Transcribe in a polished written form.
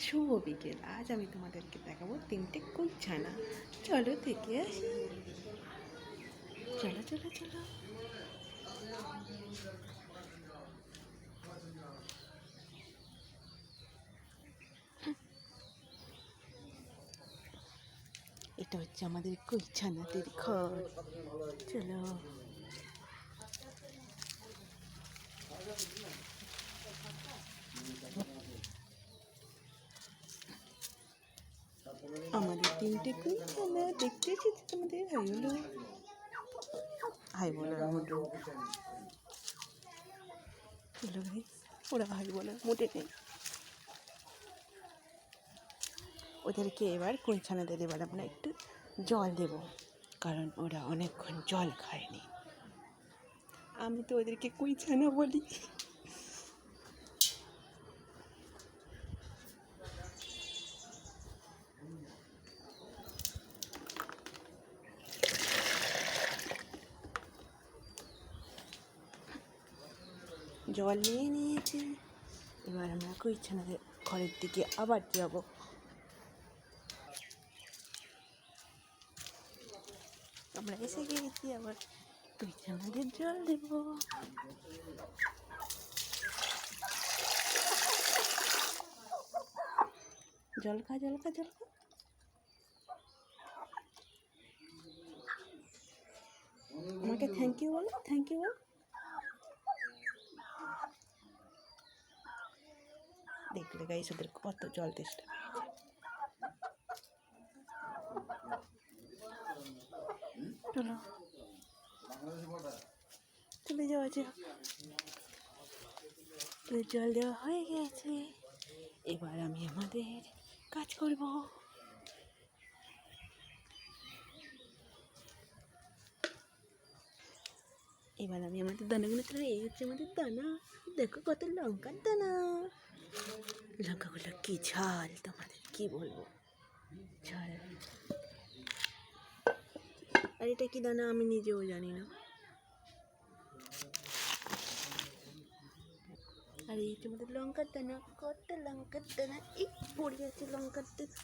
শুভ বিকেল। আজ আমি তোমাদেরকে দেখাবো 3টে কুল ছানা। চলো থেকে আসি। চলো চলো চলো। এটা হচ্ছে আমাদের কুল ছানাদের ঘর। চলো। আমাদের 3টে কুল ছানা দেখতে এসেছে তোমাদের। হাই বলো, হাই বলার মতো। চলো গাইস, ওরা হাই বলার মোটে নেই। ওদেরকে এবার কুল ছানাদের এবার আমরা একটু জল দেব, কারণ ওরা অনেকক্ষণ জল খায়নি। আমি তো ওদেরকে কুল ছানা বলি। জল নিয়ে নিয়েছি, এবার আমরা কুল ছানাদের ঘরের দিকে আবার যাব। আমরা এসে গিয়েছি, আবার কুল ছানাদের জল দেব। জল খা জল খা জল খা। আমাকে থ্যাংক ইউ বলো, থ্যাংক ইউ বলো। দেখলে গাইস ওদের কত জল তেষ্টা পেয়েছে। চলো চলে যাওয়া যাক। তো জল দেওয়া হয়ে গেছে, এবার আমি আমাদের কাজ করব। এবার আমি আমাদের দানাগুলো তুলে, এই হচ্ছে আমাদের দানা। দেখো কত লঙ্কার দানা। লঙ্কাগুলো কি ঝাল, তোমাদের কি বলবো, ঝাল। আর এটা কি দানা আমি নিজেও জানি না। আর এই হচ্ছে আমাদের লঙ্কার দানা। কত লঙ্কার দানা, এই পড়ে আছে লঙ্কার দানা।